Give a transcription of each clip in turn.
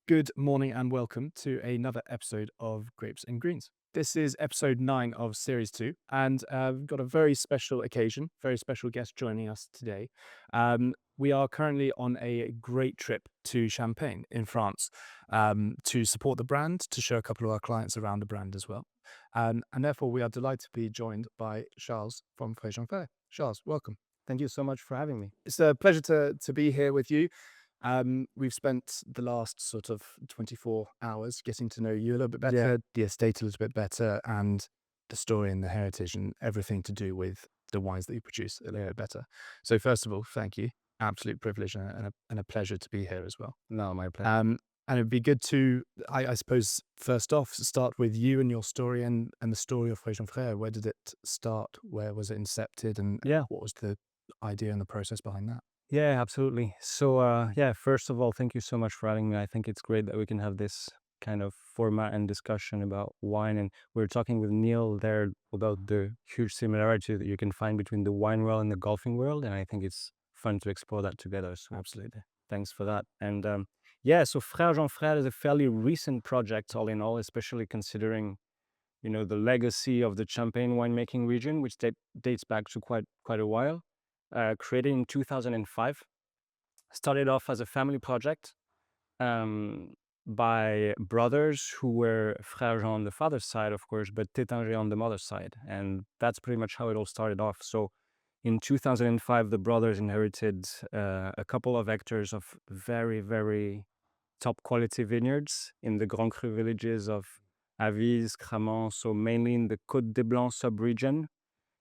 Good morning and welcome to another episode of Grapes and Greens. This is episode 9 of series 2, and we've got a very special occasion, very special guest joining us today. We are currently on a great trip to Champagne in France to support the brand, to show a couple of our clients around the brand as well. And therefore, we are delighted to be joined by Charles from Frerejean Frères. Charles, welcome. Thank you so much for having me. It's a pleasure to be here with you. We've spent the last sort of 24 hours getting to know you a little bit Yeah. better, the estate a little bit better, and the story and the heritage and everything to do with the wines that you produce a little bit better. So first of all, thank you. Absolute privilege and a pleasure to be here as well. No, my pleasure. And it'd be good to, I suppose, first off, start with you and your story and the story of Frerejean Frères. Where did it start? Where was it incepted? And Yeah. what was the idea and the process behind that? Yeah, absolutely. So, first of all, thank you so much for having me. I think it's great that we can have this kind of format and discussion about wine. And we are talking with Neil there about the huge similarity that you can find between the wine world and the golfing world. And I think it's fun to explore that together. So, Absolutely. thanks for that. And so Frerejean Frères is a fairly recent project, all in all, especially considering the legacy of the Champagne winemaking region, which dates back to quite a while. Created in 2005. Started off as a family project by brothers who were Frerejean on the father's side, of course, but Taittinger on the mother's side. And that's pretty much how it all started off. So in 2005, the brothers inherited a couple of hectares of very, very top quality vineyards in the Grand Cru villages of Avize, Cramant, so mainly in the Côte des Blancs sub-region.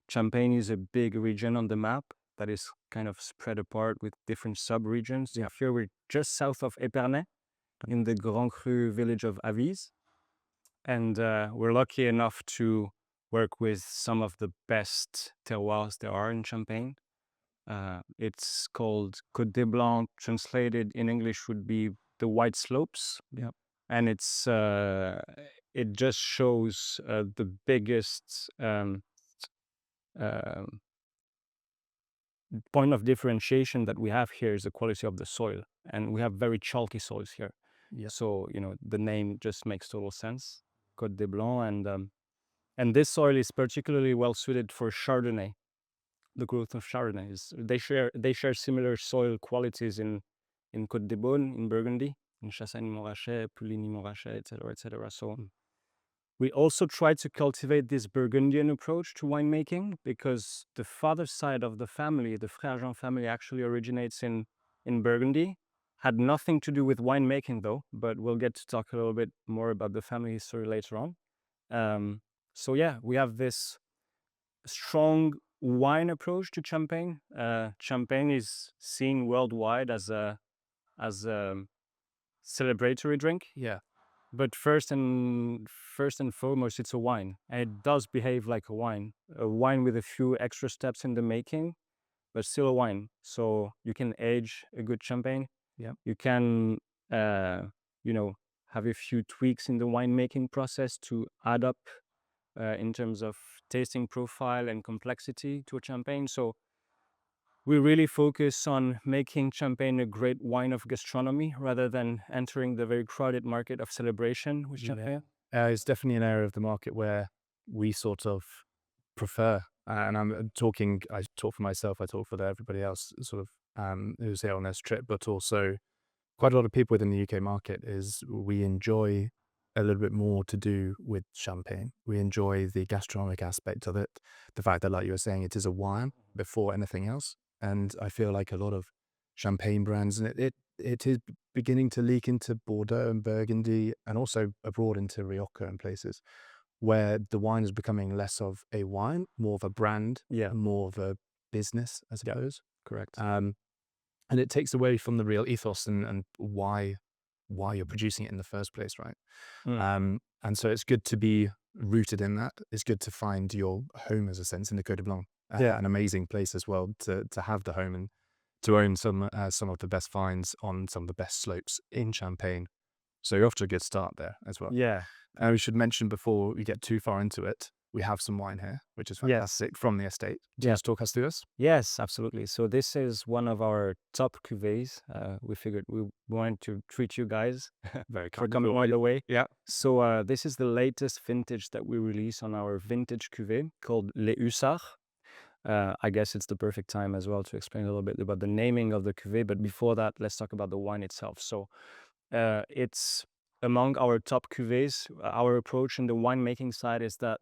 Champagne is a big region on the map that is kind of spread apart with different sub-regions. Yeah. Here we're just south of Épernay in the Grand Cru village of Avize. And we're lucky enough to work with some of the best terroirs there are in Champagne. It's called Côte des Blancs, translated in English would be the white slopes. Yep. And it just shows the biggest point of differentiation that we have here is the quality of the soil, and we have very chalky soils here. Yeah. So the name just makes total sense, Côte des Blancs, and this soil is particularly well suited for Chardonnay. The growth of Chardonnay they share similar soil qualities in Côte des Beaunes, in Burgundy, in Chassagne-Montrachet, Puligny-Montrachet, etc. So we also try to cultivate this Burgundian approach to winemaking because the father side of the family, the Frerejean family, actually originates in Burgundy. Had nothing to do with winemaking though, but we'll get to talk a little bit more about the family history later on. We have this strong wine approach to Champagne. Champagne is seen worldwide as a celebratory drink. Yeah. But first and foremost, it's a wine, and it does behave like a wine with a few extra steps in the making, but still a wine. So you can age a good champagne. Yeah. You can, have a few tweaks in the winemaking process to add up in terms of tasting profile and complexity to a champagne. So we really focus on making Champagne a great wine of gastronomy rather than entering the very crowded market of celebration with Champagne. It's definitely an area of the market where we sort of prefer, and I talk for myself, I talk for everybody else sort of who's here on this trip, but also quite a lot of people within the UK market is we enjoy a little bit more to do with Champagne. We enjoy the gastronomic aspect of it, the fact that, like you were saying, it is a wine before anything else. And I feel like a lot of Champagne brands, and it is beginning to leak into Bordeaux and Burgundy, and also abroad into Rioja and places where the wine is becoming less of a wine, more of a brand, Yeah. more of a business, I suppose. Correct. And it takes away from the real ethos and why you're producing it in the first place, right? And so it's good to be rooted in that. It's good to find your home, as a sense, in the Côte de Blanc. Yeah. An amazing place as well to have the home and to own some of the best vines on some of the best slopes in Champagne. So you're off to a good start there as well. Yeah. We should mention before we get too far into it, we have some wine here, which is Yes. fantastic from the estate. Do you Yeah. just talk us through this? Yes, absolutely. So this is one of our top cuvées. We figured we wanted to treat you guys Very for kind. coming all the way. Yeah. So this is the latest vintage that we release on our vintage cuvée called Les Hussards. I guess it's the perfect time as well to explain a little bit about the naming of the cuvée. But before that, let's talk about the wine itself. So it's among our top cuvées. Our approach in the winemaking side is that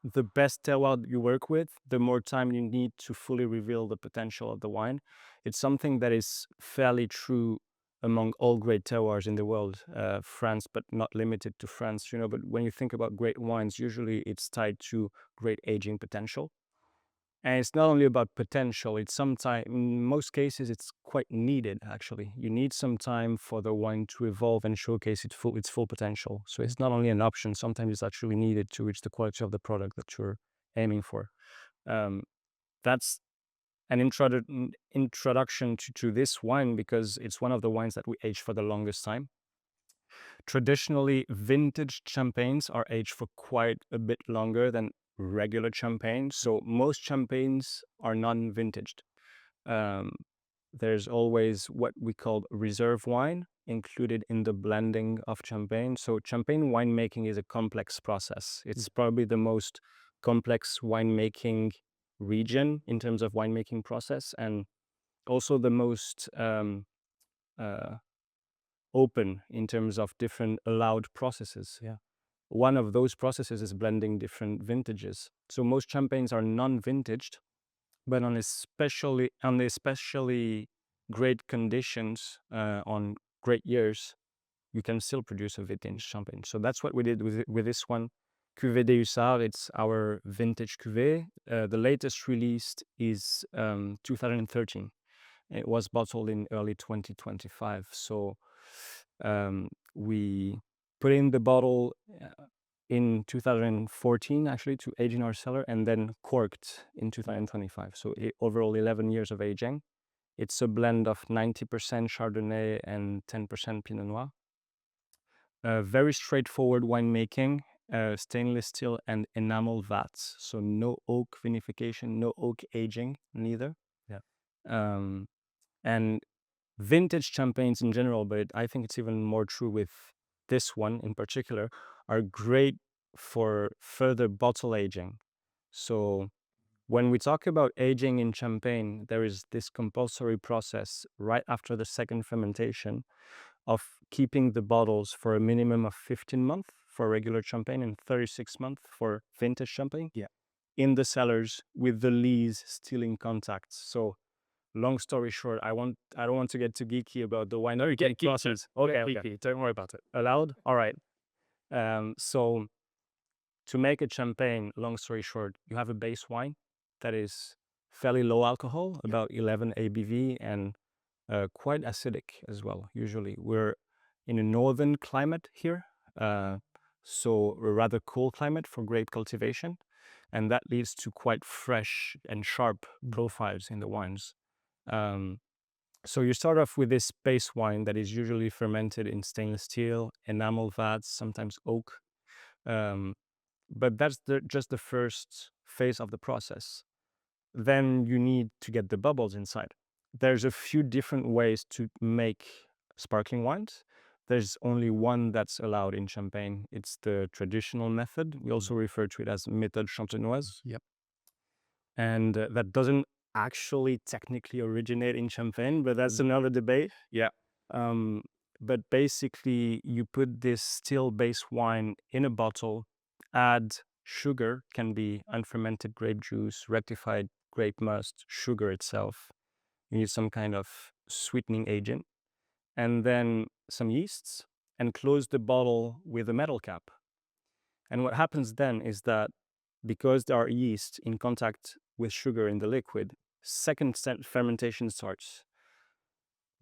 the best terroir you work with, the more time you need to fully reveal the potential of the wine. It's something that is fairly true among all great terroirs in the world, France, but not limited to France, you know. But when you think about great wines, usually it's tied to great aging potential. And it's not only about potential, it's sometimes, in most cases, it's quite needed, actually. You need some time for the wine to evolve and showcase its full potential. So it's not only an option, sometimes it's actually needed to reach the quality of the product that you're aiming for. That's an introduction to this wine because it's one of the wines that we age for the longest time. Traditionally, vintage champagnes are aged for quite a bit longer than regular champagne. So most champagnes are non-vintaged. There's always what we call reserve wine included in the blending of champagne. So champagne winemaking is a complex process. It's probably the most complex winemaking region in terms of winemaking process, and also the most open in terms of different allowed processes. Yeah. One of those processes is blending different vintages. So most champagnes are non-vintaged, but on especially great conditions, on great years, you can still produce a vintage champagne. So that's what we did with this one. Cuvée des Hussards, it's our vintage cuvée. The latest released is 2013. It was bottled in early 2025. So we put in the bottle in 2014, actually, to age in our cellar, and then corked in 2025. So overall 11 years of aging. It's a blend of 90% Chardonnay and 10% Pinot Noir. Very straightforward winemaking, stainless steel and enamel vats. So no oak vinification, no oak aging, neither. Yeah. And vintage champagnes in general, but I think it's even more true with this one in particular, are great for further bottle aging. So when we talk about aging in champagne, there is this compulsory process right after the second fermentation of keeping the bottles for a minimum of 15 months for regular champagne and 36 months for vintage champagne. Yeah. In the cellars with the lees still in contact. So long story short, I don't want to get too geeky about the wine process. Okay. Don't worry about it. Allowed? All right. So to make a champagne, long story short, you have a base wine that is fairly low alcohol, about 11 ABV, and quite acidic as well. Usually we're in a northern climate here, so a rather cool climate for grape cultivation, and that leads to quite fresh and sharp profiles in the wines. So you start off with this base wine that is usually fermented in stainless steel, enamel vats, sometimes oak. But that's just the first phase of the process. Then you need to get the bubbles inside. There's a few different ways to make sparkling wines. There's only one that's allowed in Champagne. It's the traditional method. We also refer to it as méthode champenoise. Yep. And that doesn't actually technically originate in Champagne, but that's another debate. Yeah. But basically, you put this still base wine in a bottle, add sugar, can be unfermented grape juice, rectified grape must, sugar itself. You need some kind of sweetening agent, and then some yeasts, and close the bottle with a metal cap. And what happens then is that because there are yeast in contact with sugar in the liquid, second fermentation starts.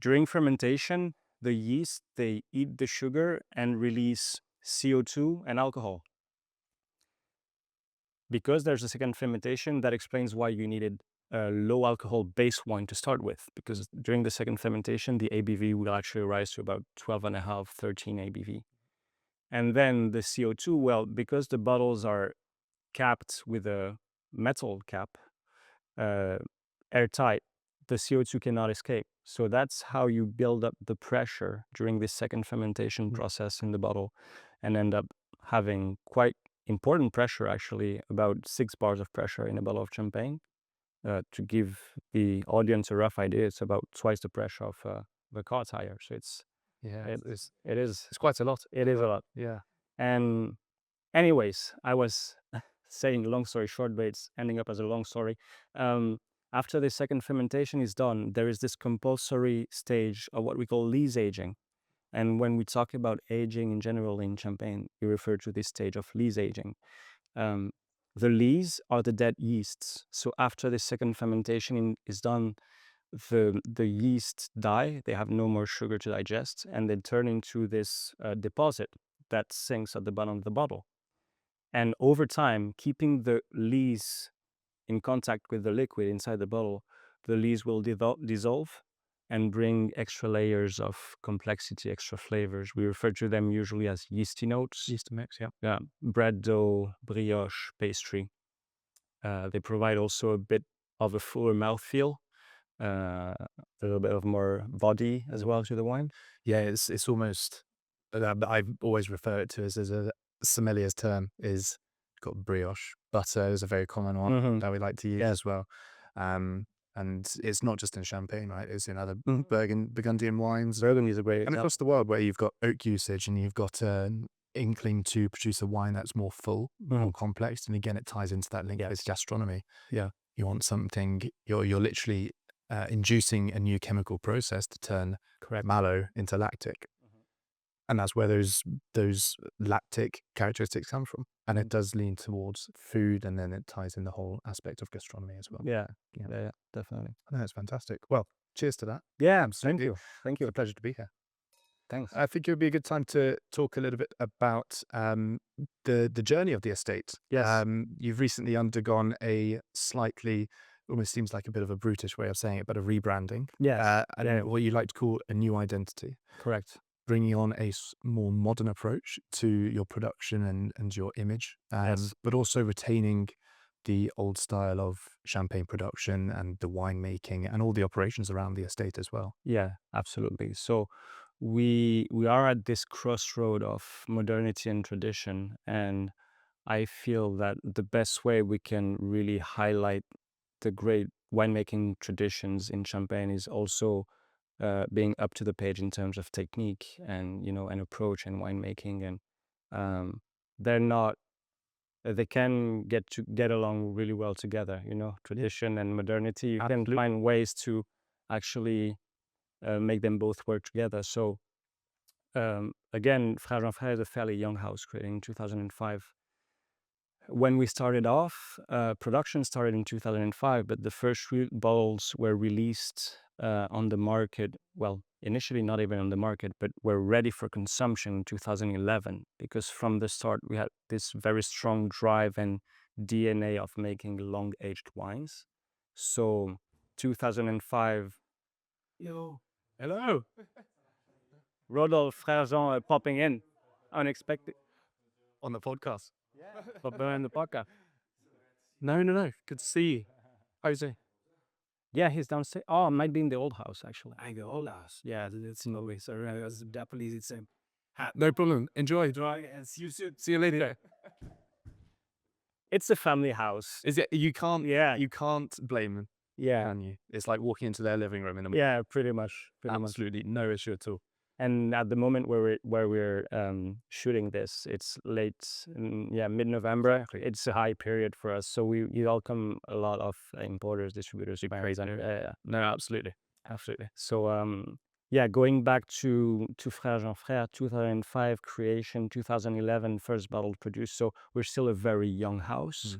During fermentation, the yeast, they eat the sugar and release CO2 and alcohol. Because there's a second fermentation, that explains why you needed a low alcohol base wine to start with, because during the second fermentation, the ABV will actually rise to about 12.5, 13 ABV. And then the CO2, well, because the bottles are capped with a metal cap, airtight, the CO2 cannot escape. So that's how you build up the pressure during this second fermentation process in the bottle, and end up having quite important pressure, actually, about 6 bars of pressure in a bottle of champagne. To give the audience a rough idea, it's about twice the pressure of the car tire. So it is quite a lot. it is a lot. Yeah. And anyways, I was saying long story short, but it's ending up as a long story. After the second fermentation is done, there is this compulsory stage of what we call lees aging. And when we talk about aging in general in champagne, we refer to this stage of lees aging. The lees are the dead yeasts. So after the second fermentation is done, the yeast die, they have no more sugar to digest, and they turn into this deposit that sinks at the bottom of the bottle. And over time, keeping the lees in contact with the liquid inside the bottle, the lees will dissolve and bring extra layers of complexity, extra flavors. We refer to them usually as yeasty notes. Yeast mix, yeah. Yeah, bread dough, brioche, pastry. They provide also a bit of a fuller mouthfeel, a little bit of more body as well to the wine. Yeah, it's almost, I always refer it to as a sommelier's term, is got brioche. Butter is a very common one that we like to use as well. And it's not just in champagne, right? It's in other Burgundian wines. Burgundy is a great And example. across the world, where you've got oak usage and you've got an inkling to produce a wine that's more full, more complex. And again, it ties into that link with gastronomy. Yeah. You want something, you're literally inducing a new chemical process to turn mallow into lactic. And that's where those lactic characteristics come from. And it does lean towards food, and then it ties in the whole aspect of gastronomy as well. Yeah, definitely. I think that's fantastic. Well, cheers to that. Yeah, Absolutely. Thank It's you. a pleasure to be here. Thanks. I think it would be a good time to talk a little bit about the journey of the estate. Yes. You've recently undergone a slightly, almost seems like a bit of a brutish way of saying it, but a rebranding. Yes. And what you like to call a new identity. Correct. Bringing on a more modern approach to your production and your image, Yes. but also retaining the old style of champagne production and the winemaking and all the operations around the estate as well. Yeah, absolutely. So we are at this crossroad of modernity and tradition, and I feel that the best way we can really highlight the great winemaking traditions in Champagne is also being up to the page in terms of technique and an approach in winemaking. And they're not they can get along really well together. Tradition and modernity, you can find ways to actually make them both work together. So again, Frerejean Frères is a fairly young house, created in 2005. When we started off, production started in 2005, but the first bottles were released on the market. Well, initially not even on the market, but were ready for consumption in 2011, because from the start we had this very strong drive and DNA of making long-aged wines. So 2005. Yo, hello. Rodolphe Frerejean popping in, unexpected. On the podcast. Popping in the podcast. No. Good to see you. How's it? Yeah, he's downstairs. Oh, it might be in the old house, actually. The old house. Yeah, it's no way. So it's definitely the same. No problem. Enjoy. And see you soon. See you later. It's a family house. Is it? You can't. Yeah. You can't blame them, Yeah. can you? It's like walking into their living room in the morning. Yeah, pretty much. Absolutely no issue at all. And at the moment where we're shooting this, it's mid-November. Exactly. It's a high period for us, so we welcome a lot of importers, distributors. No, absolutely. So going back to Frerejean Frères, 2005 creation, 2011 first bottle produced. So we're still a very young house,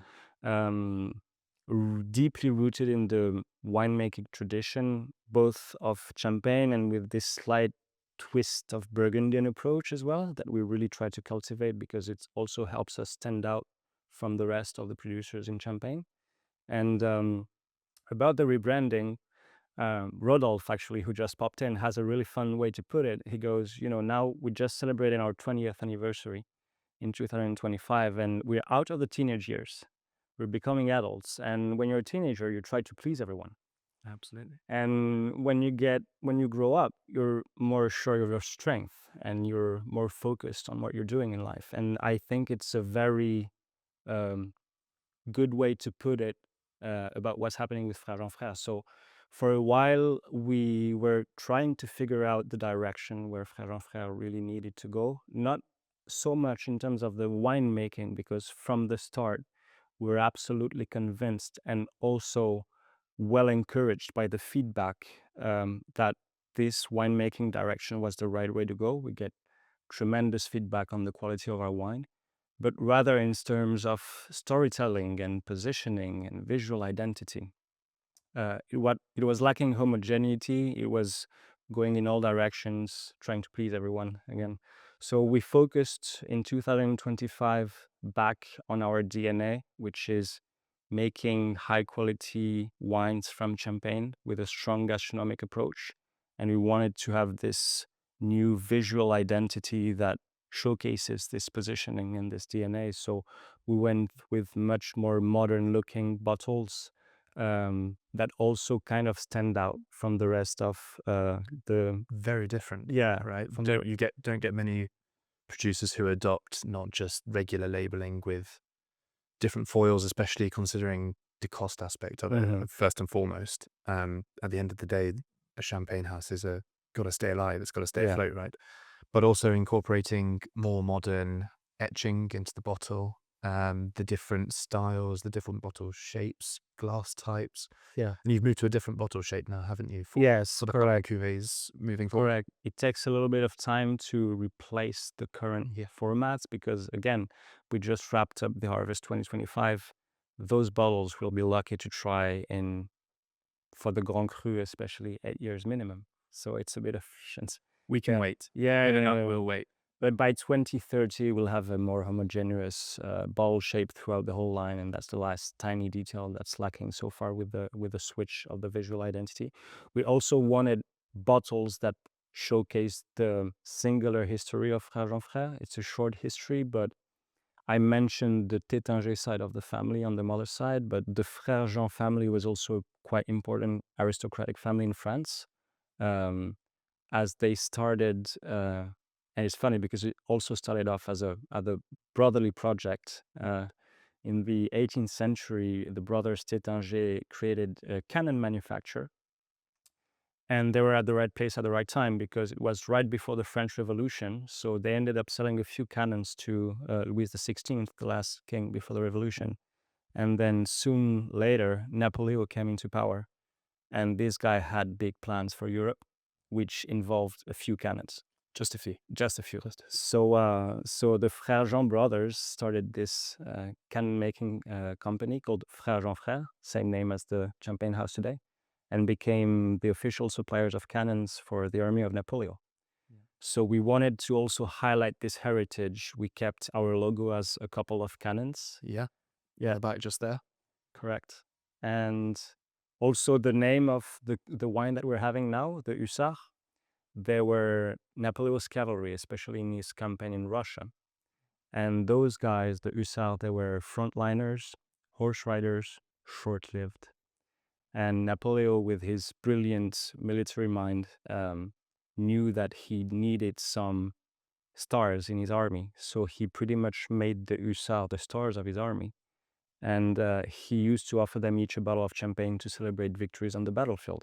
deeply rooted in the winemaking tradition, both of Champagne and with this slight twist of Burgundian approach as well, that we really try to cultivate, because it also helps us stand out from the rest of the producers in Champagne. And about the rebranding, Rodolphe, actually, who just popped in, has a really fun way to put it. He goes, now we're just celebrating our 20th anniversary, in 2025, and we're out of the teenage years. We're becoming adults, and when you're a teenager, you try to please everyone. Absolutely. And when you grow up, you're more sure of your strength and you're more focused on what you're doing in life. And I think it's a very um, good way to put it about what's happening with Frerejean Frères. So for a while, we were trying to figure out the direction where Frerejean Frères really needed to go. Not so much in terms of the winemaking, because from the start, we're absolutely convinced and also well encouraged by the feedback that this winemaking direction was the right way to go. We get tremendous feedback on the quality of our wine, but rather in terms of storytelling and positioning and visual identity. It was lacking homogeneity. It was going in all directions, trying to please everyone again. So we focused in 2025 back on our DNA, which is making high quality wines from Champagne with a strong gastronomic approach. And we wanted to have this new visual identity that showcases this positioning and this DNA. So we went with much more modern looking bottles that also kind of stand out from the rest of the Very different. yeah Right. from Don't get many producers who adopt not just regular labeling with different foils, especially considering the cost aspect of it, first and foremost. At the end of the day, a champagne house is got to stay alive. It's got to stay Yeah. afloat, right? But also incorporating more modern etching into the bottle, the different styles, the different bottle shapes, glass types. Yeah. And you've moved to a different bottle shape now, haven't you? For Yes, sort of correct. cuvées moving forward. Correct. It takes a little bit of time to replace the current formats because, again, we just wrapped up the Harvest 2025. Those bottles we'll be lucky to try in, for the Grand Cru, especially 8 years minimum. So it's a bit efficient. We can wait. Yeah, We'll wait. But by 2030, we'll have a more homogeneous bottle shape throughout the whole line, and that's the last tiny detail that's lacking so far with the switch of the visual identity. We also wanted bottles that showcase the singular history of Frerejean Frères. It's a short history, but I mentioned the Taittinger side of the family on the mother side, but the Frerejean family was also a quite important aristocratic family in France. As they started, and it's funny because it also started off as a brotherly project. In the 18th century, the brothers Taittinger created a cannon manufacturer, and they were at the right place at the right time because it was right before the French Revolution. So they ended up selling a few cannons to Louis XVI, the last king before the Revolution. And then soon later, Napoleon came into power, and this guy had big plans for Europe, which involved a few cannons. Just a few. Just a few. So the Frerejean brothers started this cannon-making company called Frerejean Frères, same name as the Champagne house today, and became the official suppliers of cannons for the army of Napoleon. So we wanted to also highlight this heritage. We kept our logo as a couple of cannons. Yeah. Yeah. About just there. Correct. And also the name of the wine that we're having now, the Hussard, they were Napoleon's cavalry, especially in his campaign in Russia. And those guys, the Hussars, they were frontliners, horse riders, short-lived. And Napoleon, with his brilliant military mind, knew that he needed some stars in his army. So he pretty much made the Hussars the stars of his army. And he used to offer them each a bottle of champagne to celebrate victories on the battlefield.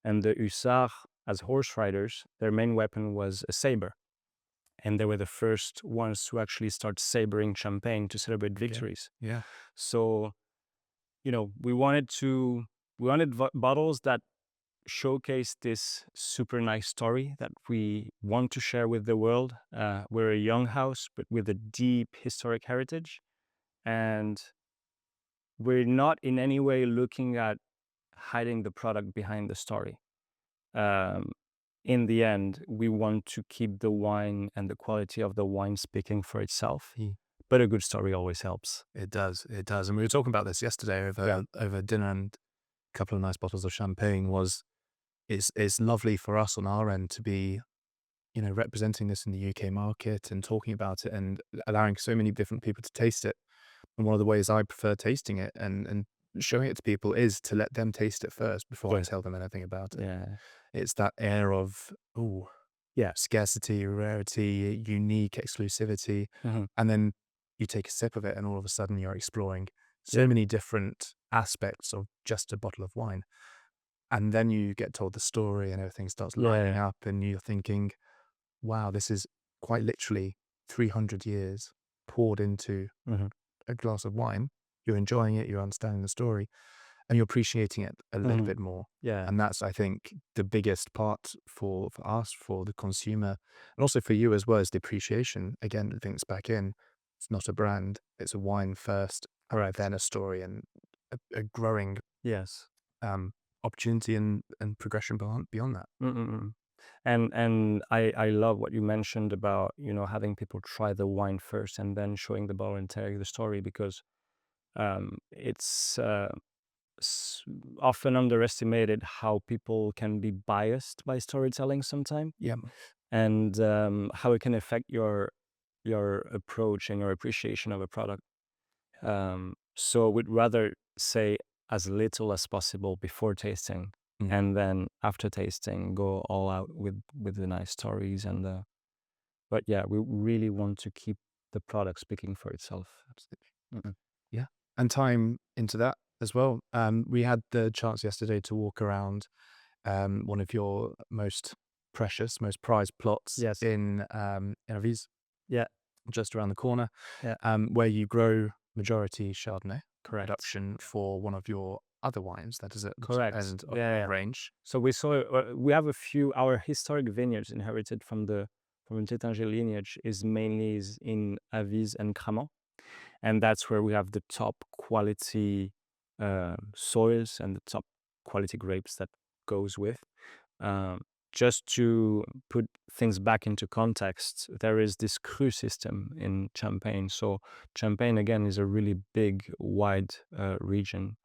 And the Hussars, as horse riders, their main weapon was a saber. And they were the first ones to actually start sabering champagne to celebrate victories. Yeah. So, we wanted bottles that showcase this super nice story that we want to share with the world. We're a young house, but with a deep historic heritage. And we're not in any way looking at hiding the product behind the story. In the end, we want to keep the wine and the quality of the wine speaking for itself. But a good story always helps. It does. And we were talking about this yesterday over dinner, and a couple of nice bottles of champagne. It's lovely for us on our end to be representing this in the UK market and talking about it and allowing so many different people to taste it. And one of the ways I prefer tasting it and showing it to people is to let them taste it first before I Right. tell them anything about it. Yeah. It's that air of, scarcity, rarity, unique exclusivity. Mhm. And then you take a sip of it and all of a sudden you're exploring so Yeah. many different aspects of just a bottle of wine. And then you get told the story and everything starts lining Yeah. up and you're thinking, wow, this is quite literally 300 years poured into Mhm. a glass of wine. You're enjoying it, you're understanding the story, and you're appreciating it a little Mhm. bit more. Yeah. And that's, I think, the biggest part for us, for the consumer, and also for you as well, is the appreciation. Again, it links back in. It's not a brand, it's a wine first, and Correct. then a story and a growing Yes. opportunity and progression beyond that. Mm-mm-mm. And I love what you mentioned about, having people try the wine first and then showing the bottle and telling the story, because it's s- often underestimated how people can be biased by storytelling sometimes, Yeah. and how it can affect your approach and your appreciation of a product. So we'd rather say as little as possible before tasting, Mm. and then after tasting go all out with the nice stories and the. But yeah, we really want to keep the product speaking for itself. Absolutely. Mm-mm. Yeah. And time into that as well. We had the chance yesterday to walk around one of your most precious, most prized plots Yes. in Aviz, Yeah. just around the corner, Yeah. where you grow majority Chardonnay Correct. production for one of your other wines, that is it, Correct. and Yeah. range. So we have a few, our historic vineyards inherited from the Taittinger lineage is mainly in Aviz and Cramant. And that's where we have the top quality soils and the top quality grapes that goes with. Just to put things back into context, there is this cru system in Champagne. So Champagne, again, is a really big, wide region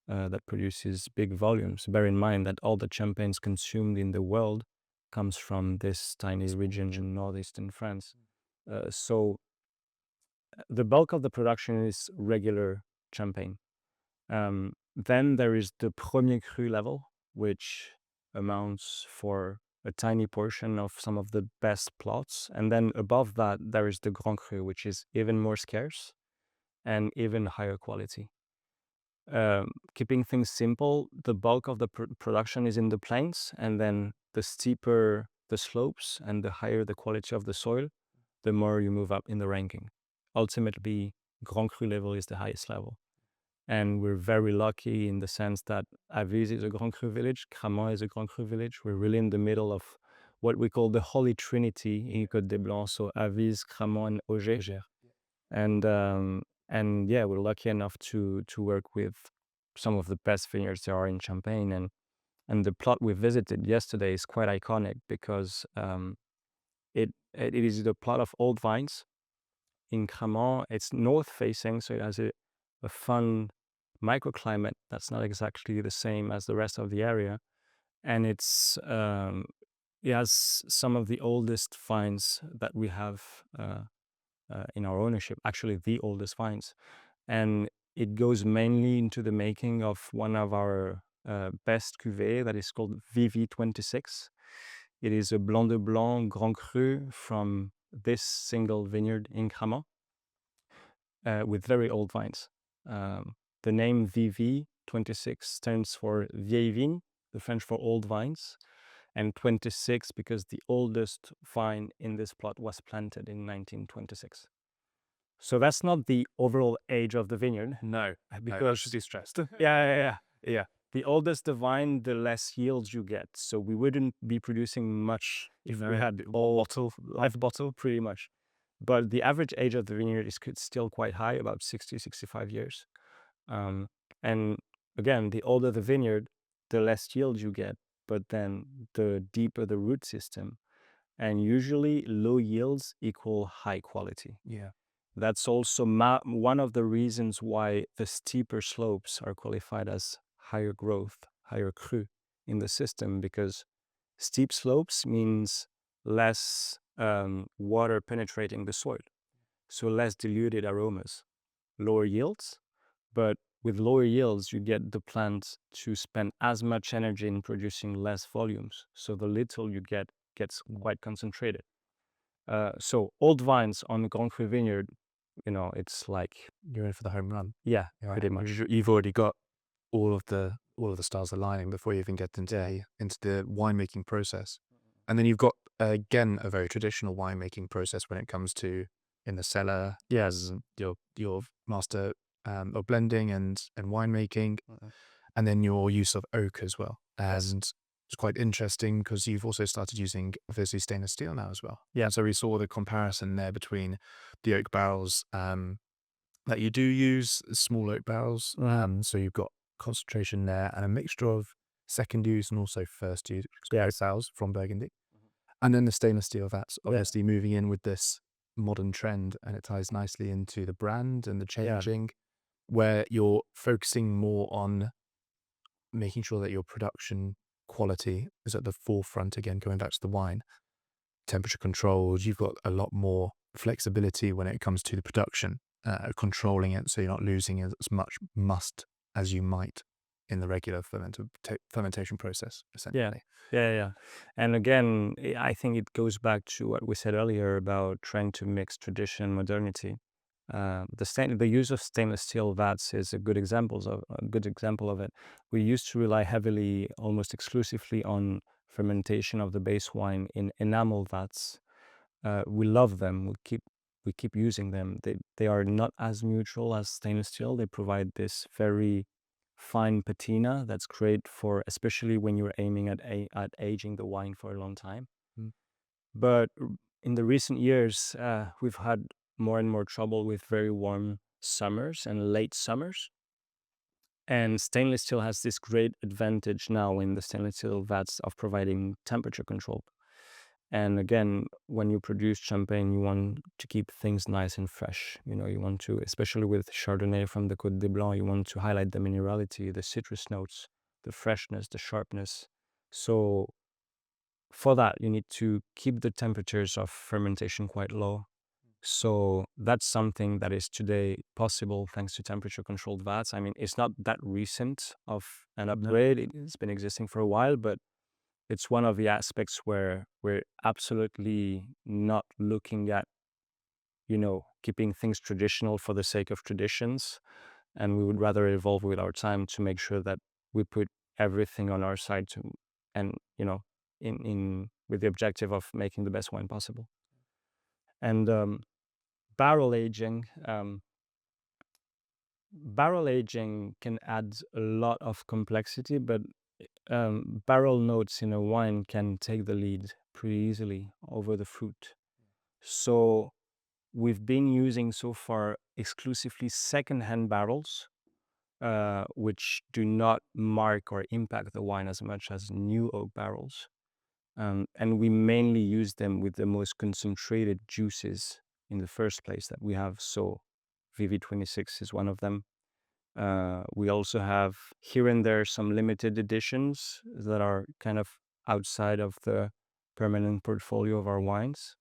that produces big volumes. Bear in mind that all the champagnes consumed in the world comes from this tiny region in northeastern France. So the bulk of the production is regular champagne. Then there is the Premier Cru level, which amounts for a tiny portion of some of the best plots. And then above that, there is the Grand Cru, which is even more scarce and even higher quality. Keeping things simple, the bulk of the production is in the plains, and then the steeper the slopes and the higher the quality of the soil, the more you move up in the ranking. Ultimately, Grand Cru level is the highest level. And we're very lucky in the sense that Aviz is a Grand Cru village, Cramant is a Grand Cru village. We're really in the middle of what we call the Holy Trinity in Côte des Blancs, so Aviz, Cramant, and Auger. And yeah, we're lucky enough to work with some of the best vineyards there are in Champagne. And the plot we visited yesterday is quite iconic because it is the plot of old vines. In Cramant, it's north facing, so it has a fun microclimate that's not exactly the same as the rest of the area. And it has some of the oldest vines that we have in our ownership, actually the oldest vines. And it goes mainly into the making of one of our best cuvées that is called VV26. It is a Blanc de Blanc Grand Cru from this single vineyard in Cramant with very old vines. The name VV26 stands for Vieille Vigne, the French for old vines, and 26 because the oldest vine in this plot was planted in 1926. So that's not the overall age of the vineyard. No, because should be stressed. yeah. The oldest the vine, the less yields you get. So we wouldn't be producing much if we had all live bottle, pretty much. But the average age of the vineyard is still quite high, about 60, 65 years. And again, the older the vineyard, the less yield you get, but then the deeper the root system. And usually low yields equal high quality. Yeah. That's also one of the reasons why the steeper slopes are qualified as higher growth, higher cru in the system, because steep slopes means less water penetrating the soil, so less diluted aromas, lower yields. But with lower yields, you get the plant to spend as much energy in producing less volumes, so the little you get gets quite concentrated. So old vines on Grand Cru vineyard, it's like, You're in for the home run. yeah, Right. pretty much. You've already got all of the stars aligning before you even get into the winemaking process. And then you've got again a very traditional winemaking process when it comes to in the cellar. Yes. Your master of blending and winemaking, and then your use of oak as well. Yes. And it's quite interesting because you've also started using obviously stainless steel now as well. Yeah. So we saw the comparison there between the oak barrels that you do use, small oak barrels. So you've got concentration there and a mixture of second use and also first use sales from Burgundy. And then the stainless steel vats obviously moving in with this modern trend, and it ties nicely into the brand and the changing, where you're focusing more on making sure that your production quality is at the forefront. Again, going back to the wine, temperature controlled, you've got a lot more flexibility when it comes to the production, controlling it so you're not losing as much must as you might in the regular fermentation process, essentially. Yeah. And again, I think it goes back to what we said earlier about trying to mix tradition and modernity. The use of stainless steel vats is a good example of it. We used to rely heavily, almost exclusively, on fermentation of the base wine in enamel vats. We love them. We keep using them. They are not as neutral as stainless steel. They provide this very fine patina that's great for, especially when you're aiming at aging the wine for a long time. But in the recent years, we've had more and more trouble with very warm summers and late summers. And stainless steel has this great advantage now in the stainless steel vats of providing temperature control. And again, when you produce champagne, you want to keep things nice and fresh. You want to, especially with Chardonnay from the Côte des Blancs, you want to highlight the minerality, the citrus notes, the freshness, the sharpness. So for that, you need to keep the temperatures of fermentation quite low. So that's something that is today possible thanks to temperature controlled vats. I mean, it's not that recent of an upgrade. It's been existing for a while, but it's one of the aspects where we're absolutely not looking at, keeping things traditional for the sake of traditions. And we would rather evolve with our time to make sure that we put everything on our side and, in with the objective of making the best wine possible. And barrel aging can add a lot of complexity, but barrel notes in a wine can take the lead pretty easily over the fruit. So we've been using so far exclusively secondhand barrels, which do not mark or impact the wine as much as new oak barrels. And we mainly use them with the most concentrated juices in the first place that we have. So VV26 is one of them. We also have here and there some limited editions that are kind of outside of the permanent portfolio of our wines.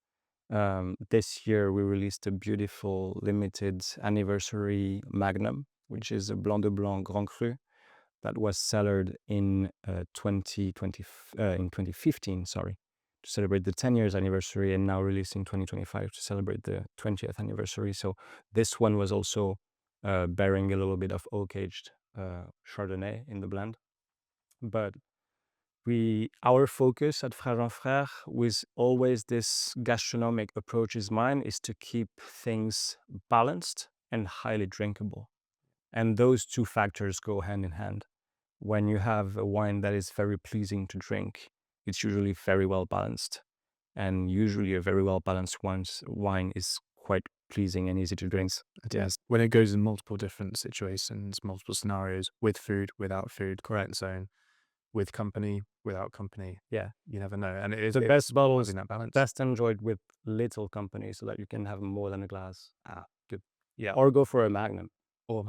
This year we released a beautiful limited anniversary Magnum, which is a Blanc de Blanc Grand Cru that was cellared in 2015, sorry, to celebrate the 10 years anniversary, and now released in 2025 to celebrate the 20th anniversary. So this one was also bearing a little bit of oak-aged Chardonnay in the blend. But our focus at Frerejean Frères, with always this gastronomic approach in mind, is to keep things balanced and highly drinkable. And those two factors go hand in hand. When you have a wine that is very pleasing to drink, it's usually very well balanced. And usually a very well balanced wine is quite pleasing and easy to drink. Yes, when it goes in multiple different situations, multiple scenarios, with food, without food, correct zone, with company, without company. Yeah. You never know. And it is The best bottles, finding that balance. best enjoyed with little company so that you can have more than a glass. Good. Yeah. Or go for a Magnum. Or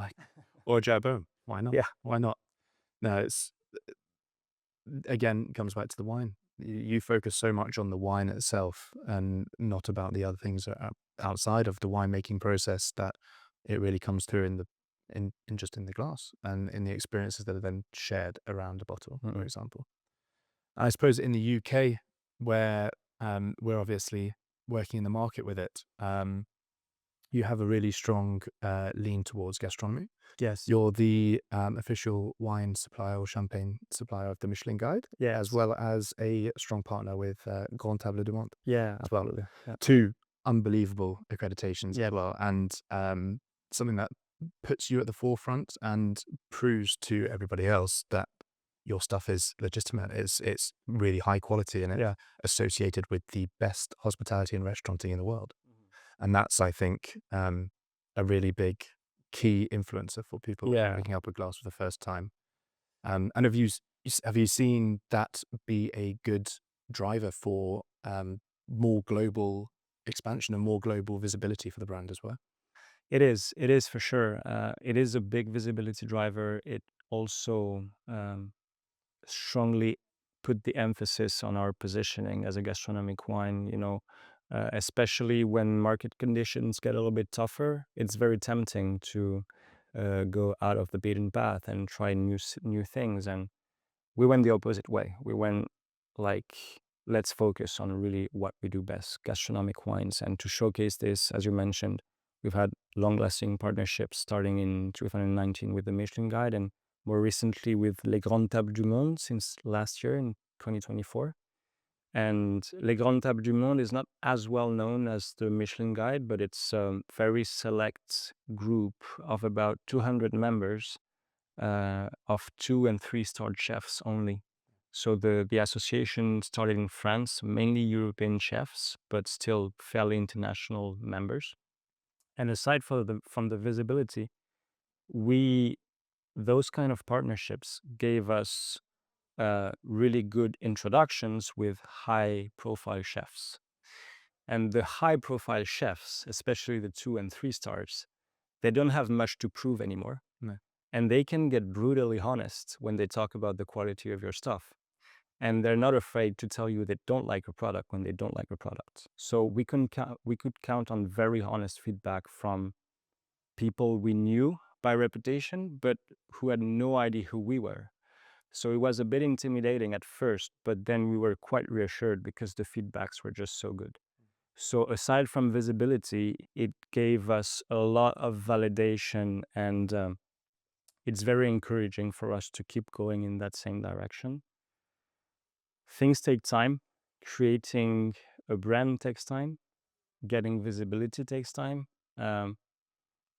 a Jabot. Why not? Yeah. Why not? No, it's again, it comes back to the wine. you focus so much on the wine itself and not about the other things that are outside of the winemaking process, that it really comes through in just in the glass and in the experiences that are then shared around the bottle, for example. I suppose in the UK, where we're obviously working in the market with it, you have a really strong lean towards gastronomy. Yes. You're the official wine supplier or champagne supplier of the Michelin Guide, Yes. as well as a strong partner with Grand Table du Monde Yeah, as well. absolutely. Yeah. Two unbelievable accreditations Yeah. as well, and something that puts you at the forefront and proves to everybody else that your stuff is legitimate. It's really high quality, and it's Yeah. associated with the best hospitality and restauranting in the world. And that's, I think, a really big key influencer for people Yeah. picking up a glass for the first time. And have you seen that be a good driver for more global expansion and more global visibility for the brand as well? It is for sure. It is a big visibility driver. It also strongly put the emphasis on our positioning as a gastronomic wine, especially when market conditions get a little bit tougher. It's very tempting to go out of the beaten path and try new things. And we went the opposite way. We went like, let's focus on really what we do best, gastronomic wines. And to showcase this, as you mentioned, we've had long-lasting partnerships starting in 2019 with the Michelin Guide, and more recently with Les Grandes Tables du Monde since last year in 2024. And Les Grandes Tables du Monde is not as well known as the Michelin Guide, but it's a very select group of about 200 members of 2- and 3-star chefs only. So the association started in France, mainly European chefs, but still fairly international members. And aside from the visibility, those kind of partnerships gave us really good introductions with high-profile chefs. And the high-profile chefs, especially the 2- and 3-stars, they don't have much to prove anymore. No. And they can get brutally honest when they talk about the quality of your stuff. And they're not afraid to tell you they don't like a product when they don't like a product. So we could count on very honest feedback from people we knew by reputation, but who had no idea who we were. So it was a bit intimidating at first, but then we were quite reassured because the feedbacks were just so good. So aside from visibility, it gave us a lot of validation, and it's very encouraging for us to keep going in that same direction. Things take time. Creating a brand takes time. Getting visibility takes time.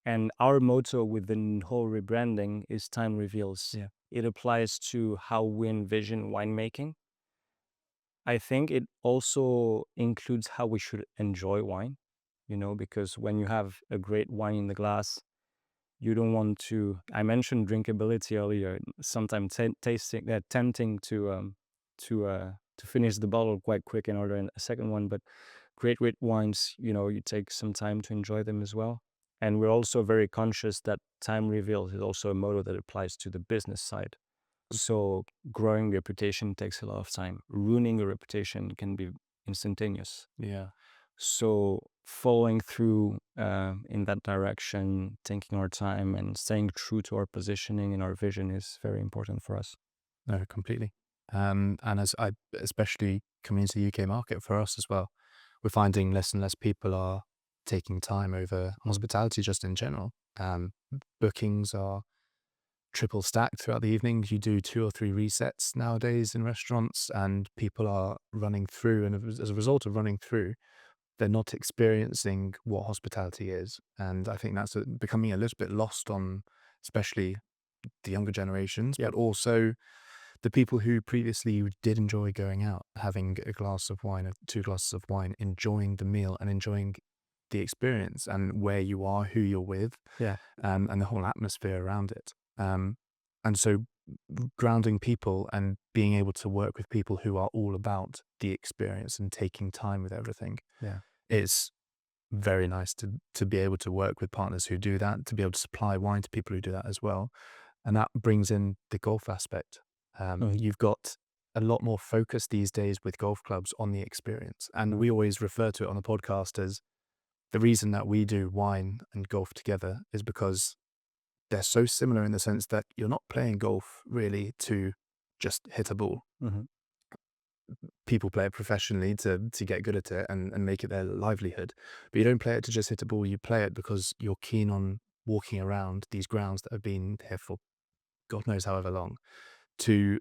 And our motto with the whole rebranding is time reveals. Yeah. It applies to how we envision winemaking. I think it also includes how we should enjoy wine, because when you have a great wine in the glass, you don't want to. I mentioned drinkability earlier. Sometimes tempting to finish the bottle quite quick and order a second one. But great wines, you take some time to enjoy them as well. And we're also very conscious that time reveals is also a motto that applies to the business side. So growing reputation takes a lot of time. Ruining a reputation can be instantaneous. Yeah. So following through in that direction, taking our time and staying true to our positioning and our vision is very important for us. No, completely. And especially coming into the UK market for us as well, we're finding less and less people are taking time over hospitality just in general. Bookings are triple stacked throughout the evening. You do 2 or 3 resets nowadays in restaurants, and people are running through. And as a result of running through, they're not experiencing what hospitality is. And I think that's becoming a little bit lost on, especially the younger generations, but also the people who previously did enjoy going out, having a glass of wine, 2 glasses of wine, enjoying the meal and enjoying the experience and where you are, who you're with, and the whole atmosphere around it. And so grounding people and being able to work with people who are all about the experience and taking time with everything is very nice to be able to work with partners who do that, to be able to supply wine to people who do that as well. And that brings in the golf aspect. You've got a lot more focus these days with golf clubs on the experience. And we always refer to it on the podcast as the reason that we do wine and golf together is because they're so similar in the sense that you're not playing golf really to just hit a ball. Mhm. People play it professionally to get good at it and make it their livelihood. But you don't play it to just hit a ball. You play it because you're keen on walking around these grounds that have been here for God knows however long, to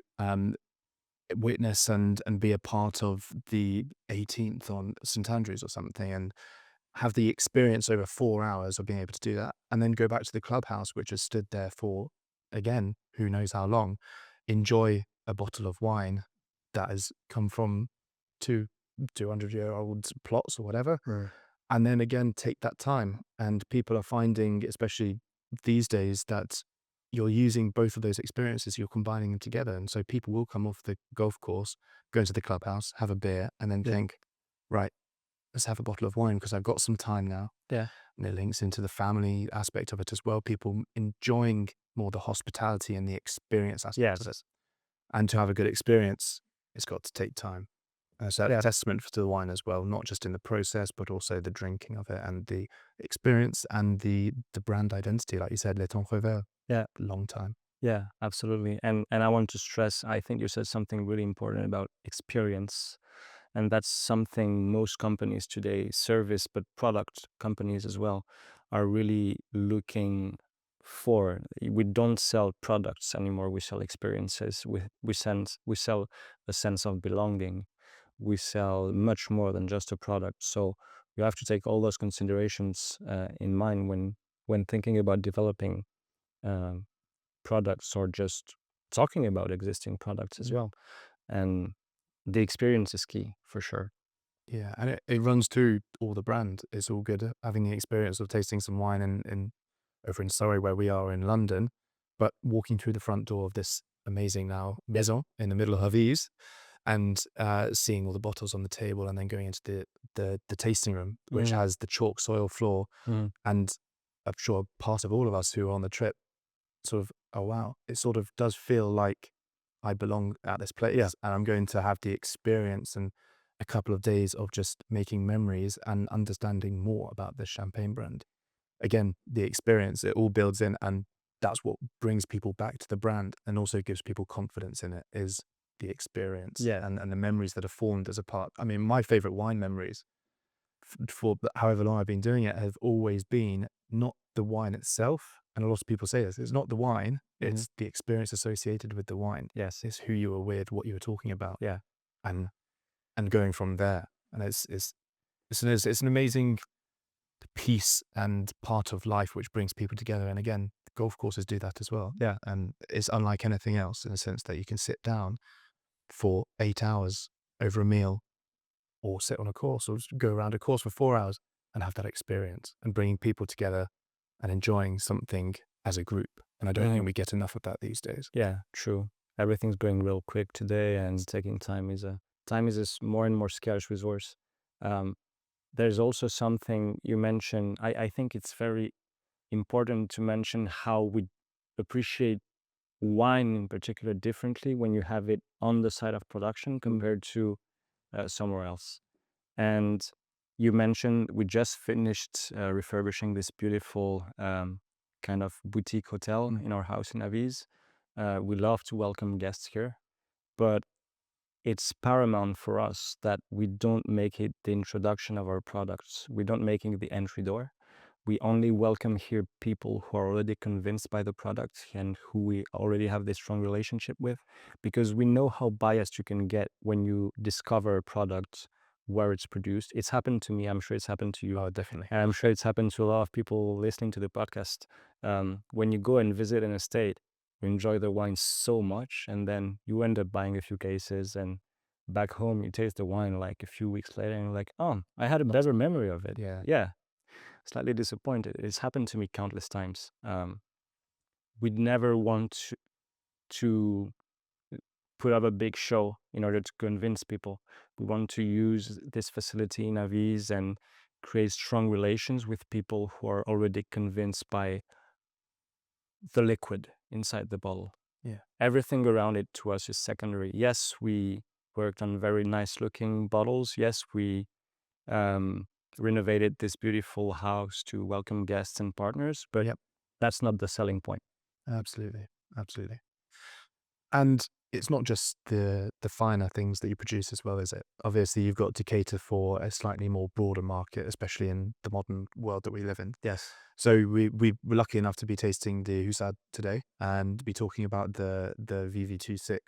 witness and be a part of the 18th on St Andrews or something, and have the experience over 4 hours of being able to do that, and then go back to the clubhouse, which has stood there for, again, who knows how long, enjoy a bottle of wine that has come from 200-year-old plots or whatever, and then again take that time. And people are finding, especially these days, that you're using both of those experiences, you're combining them together. And so people will come off the golf course, go into the clubhouse, have a beer, and then think, right, let's have a bottle of wine because I've got some time now. Yeah. And it links into the family aspect of it as well. People enjoying more the hospitality and the experience aspect of it. And to have a good experience, it's got to take time. So that's a testament to the wine as well, not just in the process, but also the drinking of it and the experience and the brand identity. Like you said, Les Temps Revers. Yeah. Long time. Yeah, absolutely. And I want to stress, I think you said something really important about experience. And that's something most companies today, service, but product companies as well, are really looking for. We don't sell products anymore. We sell experiences. We sell a sense of belonging. We sell much more than just a product. So you have to take all those considerations in mind when thinking about developing products or just talking about existing products as well. And the experience is key for sure. Yeah, and it runs through all the brand. It's all good having the experience of tasting some wine in over in Surrey where we are in London, but walking through the front door of this amazing now Maison in the middle of Havise, and seeing all the bottles on the table, and then going into the tasting room, which has the chalk soil floor, and I'm sure part of all of us who are on the trip sort of, oh wow, it sort of does feel like I belong at this place, and I'm going to have the experience and a couple of days of just making memories and understanding more about this champagne brand. Again, the experience, it all builds in, and that's what brings people back to the brand and also gives people confidence in it, is the experience and the memories that are formed as a part. I mean, my favorite wine memories for however long I've been doing it have always been not the wine itself. And a lot of people say this, it's not the wine, it's the experience associated with the wine. Yes. It's who you were with, what you were talking about. Yeah. And going from there. And it's an amazing piece and part of life which brings people together. And again, golf courses do that as well. Yeah. And it's unlike anything else in the sense that you can sit down for 8 hours over a meal, or sit on a course, or just go around a course for 4 hours and have that experience and bringing people together and enjoying something as a group. And I don't think we get enough of that these days. Yeah, true. Everything's going real quick today, and taking time is a more and more scarce resource. There's also something you mentioned. I think it's very important to mention how we appreciate wine in particular differently when you have it on the side of production compared to somewhere else. And you mentioned we just finished refurbishing this beautiful kind of boutique hotel in our house in Avise. We love to welcome guests here, but it's paramount for us that we don't make it the introduction of our products. We don't make it the entry door. We only welcome here people who are already convinced by the product and who we already have this strong relationship with, because we know how biased you can get when you discover a product where it's produced. It's happened to me. I'm sure it's happened to you. Oh, definitely. And I'm sure it's happened to a lot of people listening to the podcast. When you go and visit an estate, you enjoy the wine so much, and then you end up buying a few cases, and back home you taste the wine like a few weeks later and you're like, oh, I had a better memory of it. Yeah. Slightly disappointed. It's happened to me countless times. We'd never want to put up a big show in order to convince people. We want to use this facility in Avise and create strong relations with people who are already convinced by the liquid inside the bottle. Yeah. Everything around it to us is secondary. Yes, we worked on very nice looking bottles. Yes, we renovated this beautiful house to welcome guests and partners, but Yep. that's not the selling point. Absolutely. Absolutely. And it's not just the finer things that you produce as well, is it? Obviously, you've got to cater for a slightly more broader market, especially in the modern world that we live in. Yes. So we were lucky enough to be tasting the Husad today and be talking about the VV26.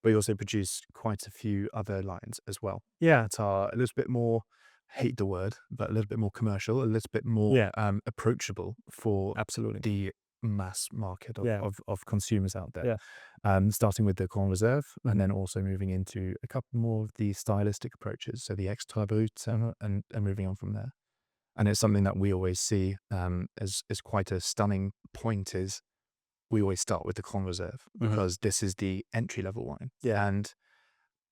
But you also produce quite a few other lines as well Yeah. that are a little bit more, hate the word, but a little bit more commercial, a little bit more Yeah. approachable for Absolutely. the mass market Yeah. of consumers out there. Yeah. Starting with the Grand Reserve and then also moving into a couple more of the stylistic approaches. So the Extra Brut and moving on from there. And it's something that we always see as quite a stunning point is we always start with the Grand Reserve because this is the entry level wine. Yeah. And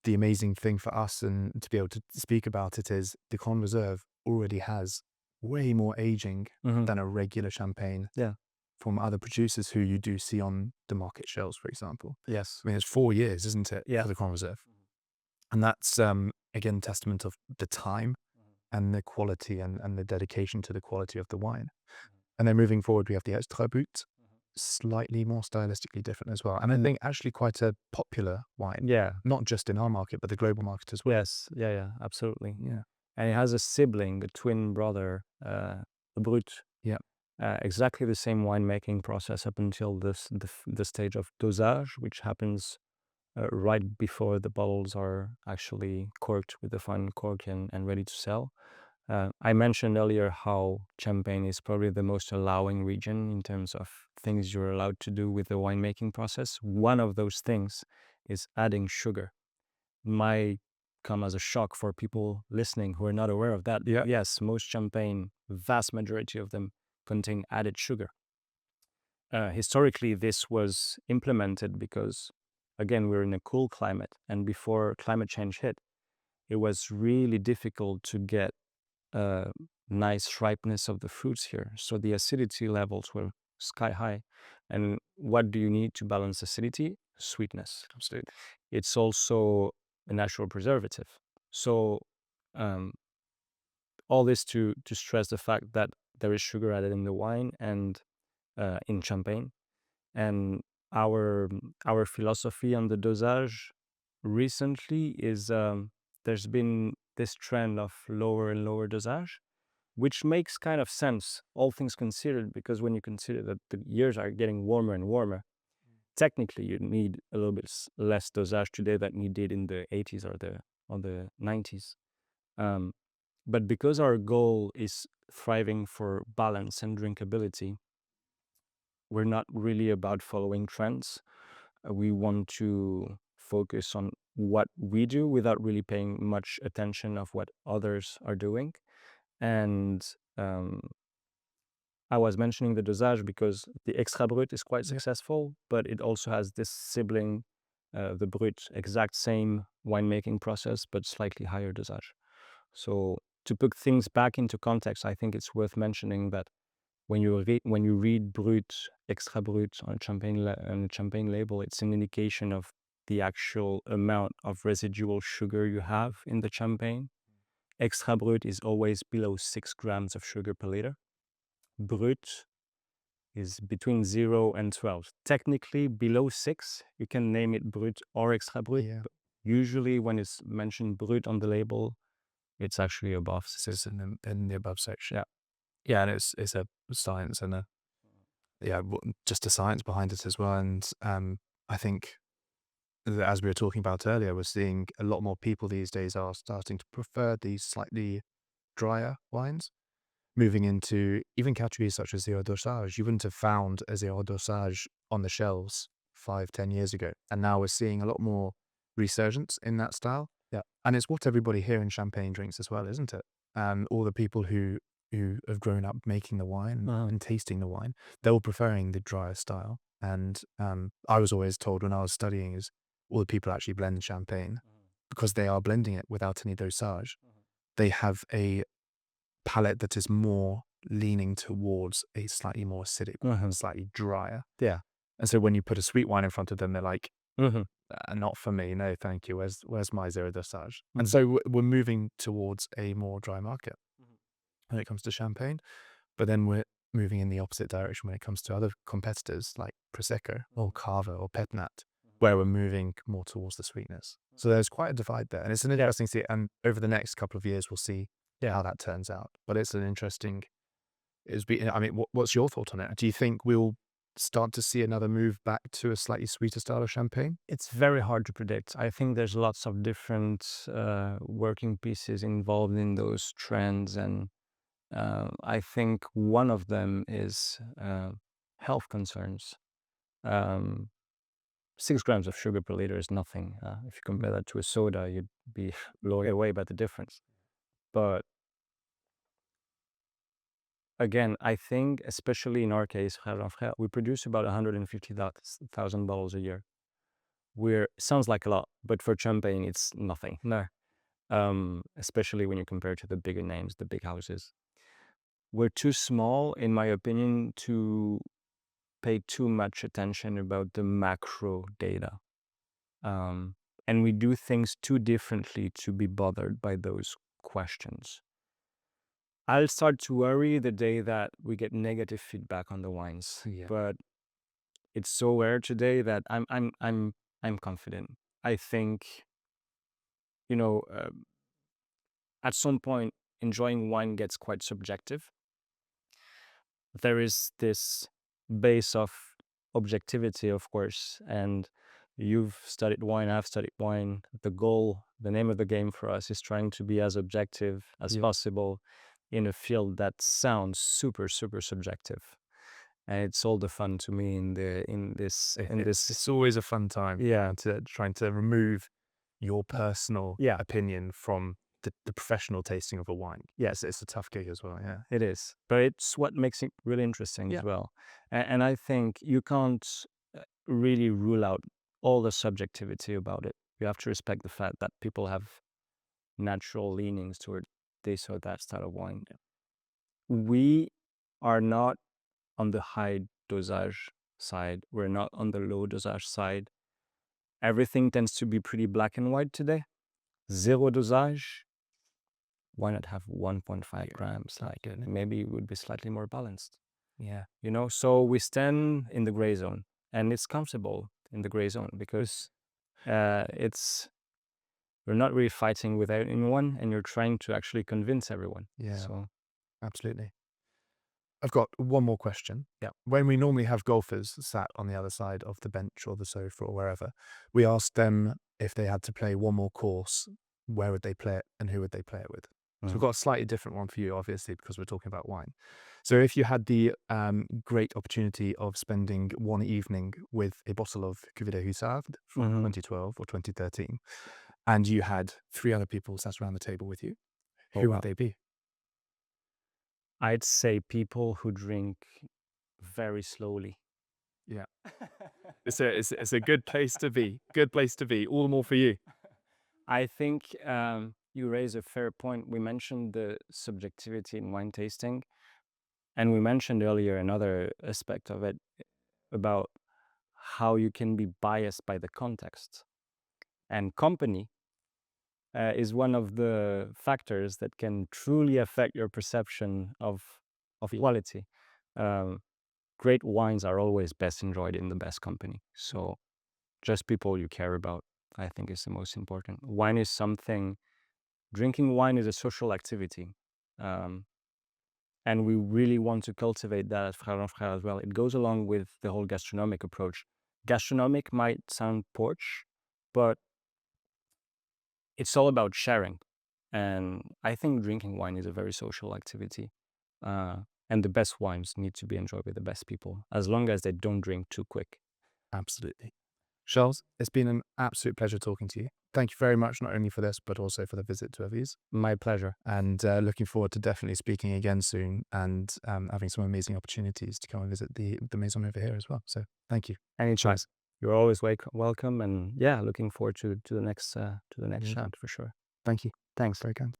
the amazing thing for us and to be able to speak about it is the Grand Reserve already has way more aging than a regular champagne Yeah. from other producers who you do see on the market shelves, for example. Yes. I mean, it's 4 years, isn't it, Yeah. for the Grand Reserve? And that's, again, testament of the time and the quality and the dedication to the quality of the wine. And then moving forward, we have the Extra Brut, slightly more stylistically different as well. And I think actually quite a popular wine, Yeah. not just in our market, but the global market as well. Yes. Yeah. Yeah. Absolutely. Yeah. And it has a sibling, a twin brother, the Brut. Yeah. Exactly the same winemaking process up until the stage of dosage, which happens right before the bottles are actually corked with the fine cork and ready to sell. I mentioned earlier how Champagne is probably the most allowing region in terms of things you're allowed to do with the winemaking process. One of those things is adding sugar. Might come as a shock for people listening who are not aware of that. Yeah. Yes, most Champagne, vast majority of them contain added sugar. Historically, this was implemented because, again, we're in a cool climate, and before climate change hit, it was really difficult to get nice ripeness of the fruits here. So the acidity levels were sky high. And what do you need to balance acidity? Sweetness. Absolutely. It's also a natural preservative. So all this to stress the fact that there is sugar added in the wine and in champagne. And our philosophy on the dosage recently is there's been this trend of lower and lower dosage, which makes kind of sense, all things considered, because when you consider that the years are getting warmer and warmer, technically you need a little bit less dosage today than you did in the 80s or the 90s. But because our goal is thriving for balance and drinkability, we're not really about following trends. We want to focus on what we do without really paying much attention of what others are doing. And I was mentioning the dosage because the Extra Brut is quite successful, but it also has this sibling, the Brut, exact same winemaking process, but slightly higher dosage. So to put things back into context, I think it's worth mentioning that when you read Brut, Extra Brut on a champagne label, it's an indication of the actual amount of residual sugar you have in the champagne. Extra Brut is always below 6 grams of sugar per liter. Brut is between 0 and 12. Technically, below 6, you can name it Brut or Extra Brut. Yeah. But usually, when it's mentioned Brut on the label, it's actually above 6. It's in the above section. Yeah. Yeah, and it's a science and just a science behind it as well. And I think that as we were talking about earlier, we're seeing a lot more people these days are starting to prefer these slightly drier wines, moving into even categories such as zero dosage. You wouldn't have found a zero dosage on the shelves 5-10 years ago, and now we're seeing a lot more resurgence in that style. Yeah. And it's what everybody here in Champagne drinks as well, isn't it? All the people who have grown up making the wine and tasting the wine, they're all preferring the drier style. And I was always told when I was studying is all the people actually blend champagne because they are blending it without any dosage. They have a palate that is more leaning towards a slightly more acidic, slightly drier. Yeah. And so when you put a sweet wine in front of them, they're like, Mhm. not for me. No, thank you. Where's my zero dosage? And Mhm. so we're moving towards a more dry market when it comes to champagne, but then we're moving in the opposite direction when it comes to other competitors like Prosecco or Cava or Petnat, where we're moving more towards the sweetness. So there's quite a divide there, and it's an Yeah. interesting see. And over the next couple of years, we'll see Yeah. how that turns out. But it's an interesting. I mean, what's your thought on it? Do you think we'll start to see another move back to a slightly sweeter style of champagne? It's very hard to predict. I think there's lots of different working pieces involved in those trends, and I think one of them is health concerns. 6 grams of sugar per liter is nothing. If you compare that to a soda, you'd be blown away by the difference. But again, I think, especially in our case, Frerejean Frères, we produce about 150,000 bottles a year. Sounds like a lot, but for champagne, it's nothing. No. Especially when you compare to the bigger names, the big houses. We're too small, in my opinion, to pay too much attention about the macro data. And we do things too differently to be bothered by those questions. I'll start to worry the day that we get negative feedback on the wines. Yeah. But it's so rare today that I'm confident. I think, at some point, enjoying wine gets quite subjective. There is this base of objectivity, of course, and you've studied wine, I've studied wine. The name of the game for us is trying to be as objective as possible in a field that sounds super, super subjective. And it's all the fun to me in this. It's always a fun time. Yeah. Trying to remove your personal Yeah. opinion from the professional tasting of a wine. Yes, It's a tough gig as well. Yeah. it is. But it's what makes it really interesting as well. And I think you can't really rule out all the subjectivity about it. You have to respect the fact that people have natural leanings toward this or that style of wine. We are not on the high dosage side. We're not on the low dosage side. Everything tends to be pretty black and white today. Zero dosage. Why not have 1.5 grams? Maybe it would be slightly more balanced. Yeah. So we stand in the gray zone, and it's comfortable in the gray zone because we're not really fighting with anyone, and you're trying to actually convince everyone. Yeah. So Absolutely. I've got one more question. Yeah. When we normally have golfers sat on the other side of the bench or the sofa or wherever, we ask them if they had to play one more course, where would they play it and who would they play it with? So we've got a slightly different one for you, obviously, because we're talking about wine. So if you had the great opportunity of spending one evening with a bottle of Cuvée de Hussarde from 2012 or 2013, and you had 3 other people sat around the table with you, who would they be? I'd say people who drink very slowly. Yeah. It's a good place to be. Good place to be. All the more for you. I think you raise a fair point. We mentioned the subjectivity in wine tasting, and we mentioned earlier another aspect of it about how you can be biased by the context. And company is one of the factors that can truly affect your perception of quality. Great wines are always best enjoyed in the best company. So just people you care about, I think, is the most important. Drinking wine is a social activity. And we really want to cultivate that at Frerejean Frères as well. It goes along with the whole gastronomic approach. Gastronomic might sound porch, but it's all about sharing. And I think drinking wine is a very social activity. And the best wines need to be enjoyed with the best people, as long as they don't drink too quick. Absolutely. Charles, it's been an absolute pleasure talking to you. Thank you very much, not only for this, but also for the visit to Aviz. My pleasure. And looking forward to definitely speaking again soon and having some amazing opportunities to come and visit the Maison over here as well. So thank you. Anytime. Cheers. You're always welcome. And yeah, looking forward to the next chat for sure. Thank you. Thanks. Very kind.